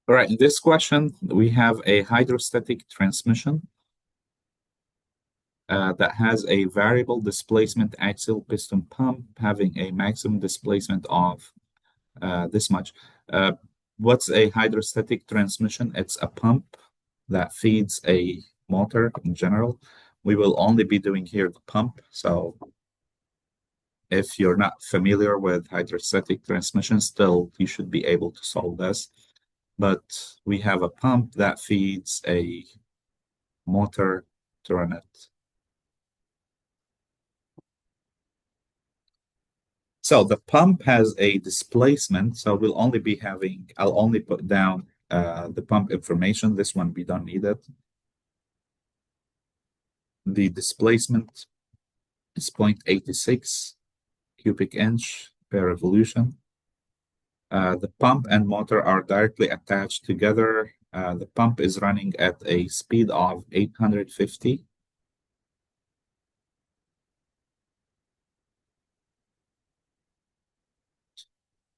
All right, in this question, we have a hydrostatic transmission that has a variable displacement axial piston pump having a maximum displacement of this much. Uh, what's a hydrostatic transmission? It's a pump that feeds a motor in general. We will only be doing here the pump. So if you're not familiar with hydrostatic transmission, still you should be able to solve this. But we have a pump that feeds a motor to run it. So the pump has a displacement. So I'll only put down the pump information. This one, we don't need it. The displacement is 0.86 cubic inch per revolution. The pump and motor are directly attached together. The pump is running at a speed of 850.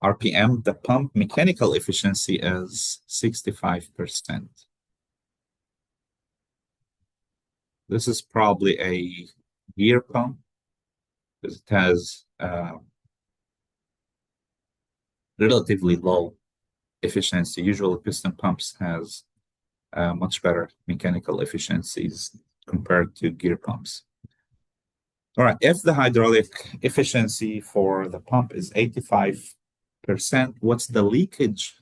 RPM. The pump mechanical efficiency is 65%. This is probably a gear pump because it has relatively low efficiency. Usually piston pumps has much better mechanical efficiencies compared to gear pumps. All right, if the hydraulic efficiency for the pump is 85%, what's the leakage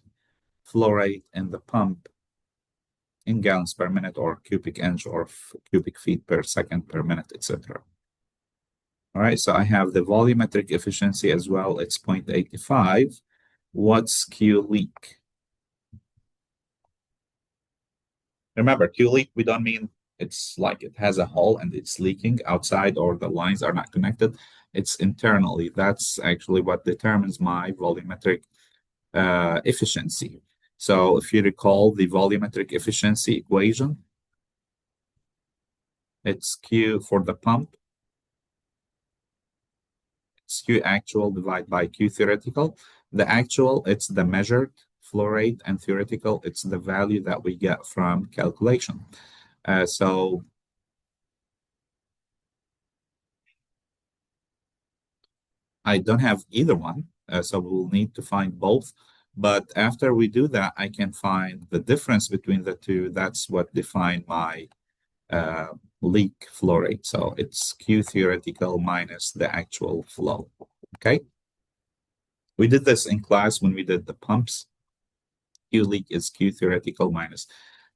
flow rate in the pump in gallons per minute or cubic inch or cubic feet per second per minute, etc. All right, so I have the volumetric efficiency as well. It's 0.85. What's Q leak? Remember, Q leak, we don't mean it's like it has a hole and it's leaking outside or the lines are not connected. It's internally. That's actually what determines my volumetric efficiency. So if you recall the volumetric efficiency equation, it's Q for the pump. It's Q actual divided by Q theoretical. The actual, it's the measured flow rate, and theoretical, it's the value that we get from calculation. So I don't have either one, so we'll need to find both. But after we do that, I can find the difference between the two. That's what define my leak flow rate. So it's Q theoretical minus the actual flow. Okay. We did this in class when we did the pumps. Q leak is Q theoretical minus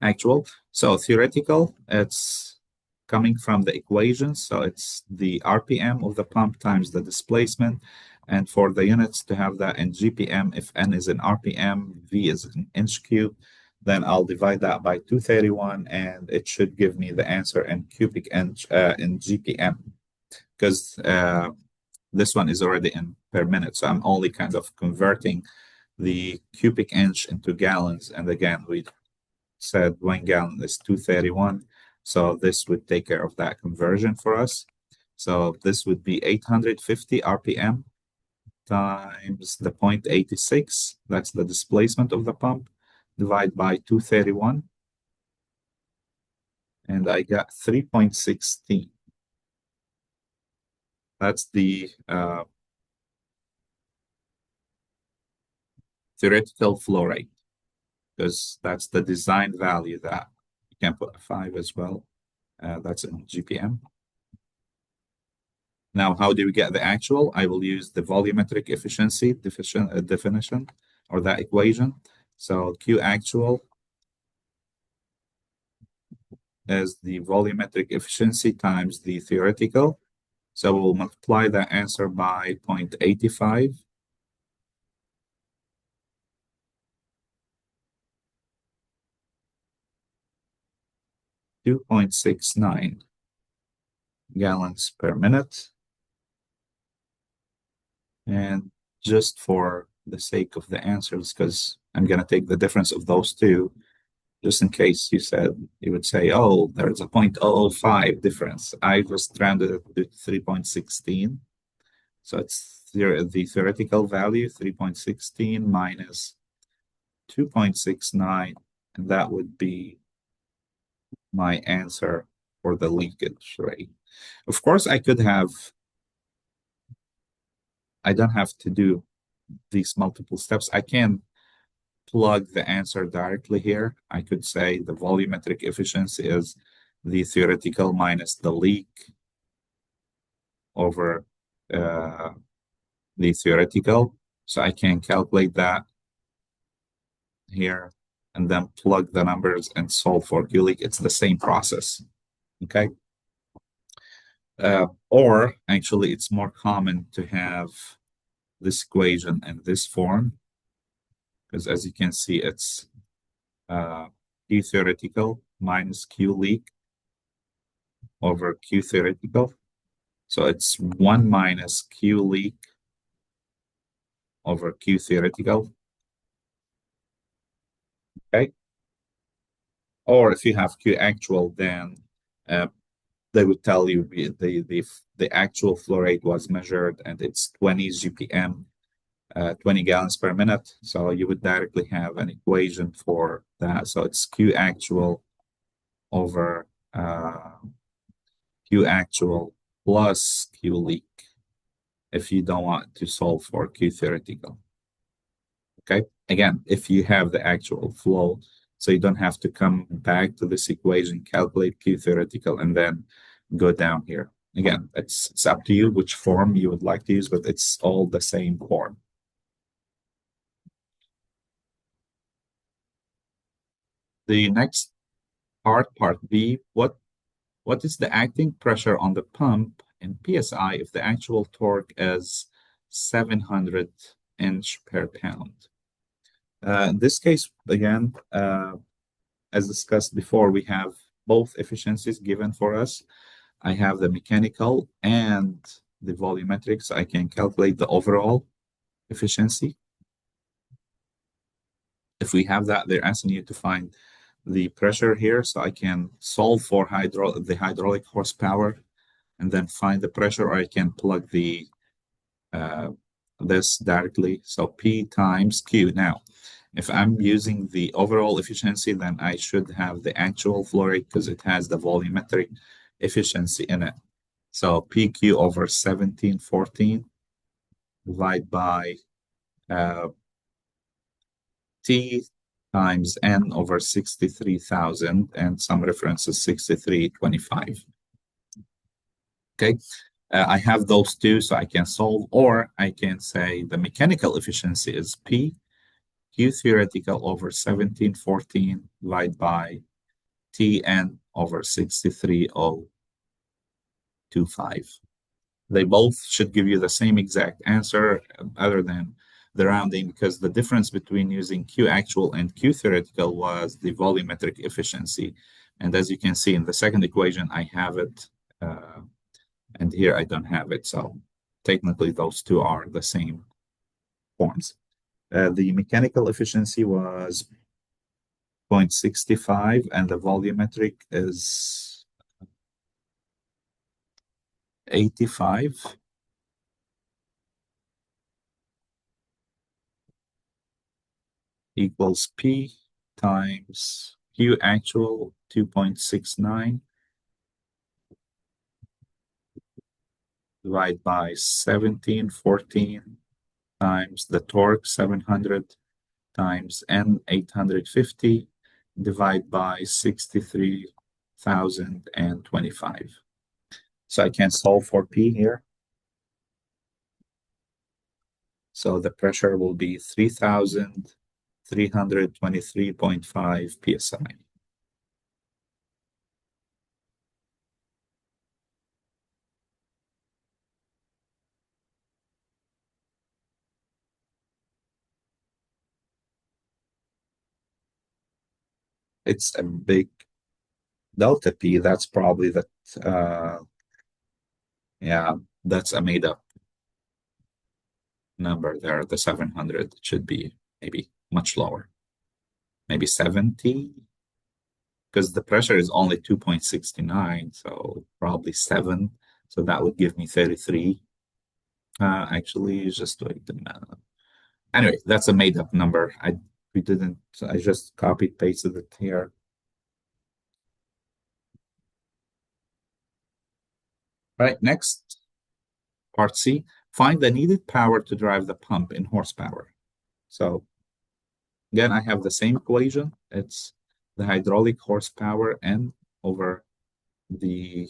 actual. So theoretical, it's coming from the equations. So it's the RPM of the pump times the displacement. And for the units to have that in GPM, if N is in RPM, V is in inch cube, then I'll divide that by 231 and it should give me the answer in cubic inch in GPM because this one is already in per minute. So I'm only kind of converting the cubic inch into gallons. And again, we said 1 gallon is 231. So this would take care of that conversion for us. So this would be 850 RPM times the 0.86. That's the displacement of the pump, divided by 231. And I got 3.16. That's the theoretical flow rate, because that's the design value that you can put a 5 as well. That's in GPM. Now, how do we get the actual? I will use the volumetric efficiency definition or that equation. So Q actual is the volumetric efficiency times the theoretical. So we'll multiply that answer by 0.85. .69 gallons per minute. And just for the sake of the answers, because I'm going to take the difference of those two, just in case you would say, oh, there's a 0.005 difference. I just rounded it to 3.16. So it's the theoretical value, 3.16 minus 2.69, and that would be my answer for the leakage rate. Of course, I don't have to do these multiple steps. I can plug the answer directly here. I could say the volumetric efficiency is the theoretical minus the leak over the theoretical. So I can calculate that here and then plug the numbers and solve for Q leak. It's the same process. Okay. Or actually, it's more common to have this equation in this form, because as you can see, it's Q theoretical minus Q leak over Q theoretical. So it's 1 minus Q leak over Q theoretical. Okay. Or if you have Q actual, then they would tell you the actual flow rate was measured and it's 20 GPM, 20 gallons per minute. So you would directly have an equation for that. So it's Q actual over Q actual plus Q leak if you don't want to solve for Q theoretical. Okay. Again, if you have the actual flow, so you don't have to come back to this equation, calculate Q theoretical, and then go down here. Again, it's up to you which form you would like to use, but it's all the same form. The next part B, what is the acting pressure on the pump in PSI if the actual torque is 700 inch per pound? In this case, again, as discussed before, we have both efficiencies given for us. I have the mechanical and the volumetric, so I can calculate the overall efficiency. If we have that, they're asking you to find the pressure here, so I can solve for the hydraulic horsepower and then find the pressure, or I can plug the this directly. So P times Q. Now, if I'm using the overall efficiency, then I should have the actual flow rate because it has the volumetric efficiency in it. So PQ over 1714 divided by T times N over 63,000 and some references 6325. Okay. I have those two, so I can solve, or I can say the mechanical efficiency is P Q theoretical over 1714 divided by Tn over 63025. They both should give you the same exact answer other than the rounding, because the difference between using Q actual and Q theoretical was the volumetric efficiency. And as you can see in the second equation, I have it, and here I don't have it. So technically those two are the same forms. The mechanical efficiency was 0.65 and the volumetric is 85. Equals P times Q actual 2.69 divided by 1714 times the torque 700 times N 850 divided by 63,025. So I can solve for P here. So the pressure will be 3,323.5 psi. It's a big delta P. That's probably that. Yeah, that's a made up number there. The 700 should be maybe much lower, maybe 70, because the pressure is only 2.69, so probably 7. So that would give me 33. Actually, just wait a minute. Anyway, that's a made up number. I we didn't, I just copied, pasted it here. All right, next, part C, find the needed power to drive the pump in horsepower. So again, I have the same equation. It's the hydraulic horsepower N over the,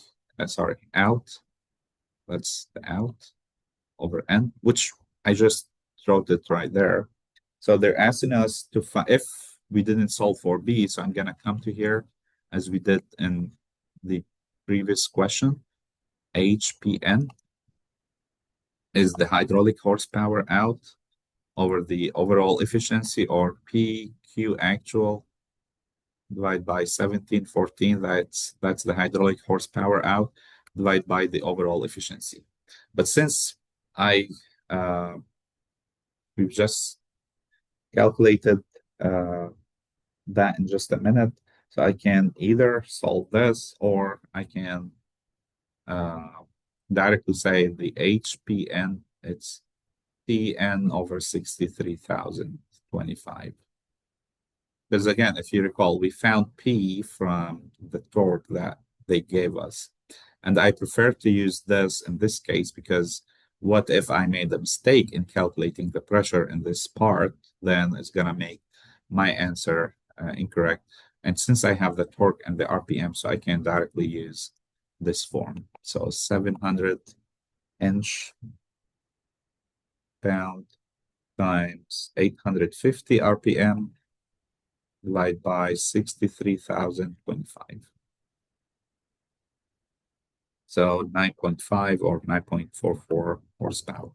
out. That's the out over N, which I just wrote it right there. So they're asking us to find, if we didn't solve for B, so I'm going to come to here as we did in the previous question. HPN is the hydraulic horsepower out over the overall efficiency, or PQ actual divided by 1714. That's the hydraulic horsepower out divided by the overall efficiency. But since I we've just calculated that in just a minute, so I can either solve this or I can directly say the HPN, it's TN over 63,025. Because again, if you recall, we found P from the torque that they gave us. And I prefer to use this in this case because what if I made a mistake in calculating the pressure in this part, then it's going to make my answer incorrect. And since I have the torque and the RPM, so I can directly use this form. So 700 inch-pound times 850 RPM divided by 63,025. So 9.5 or 9.44 horsepower.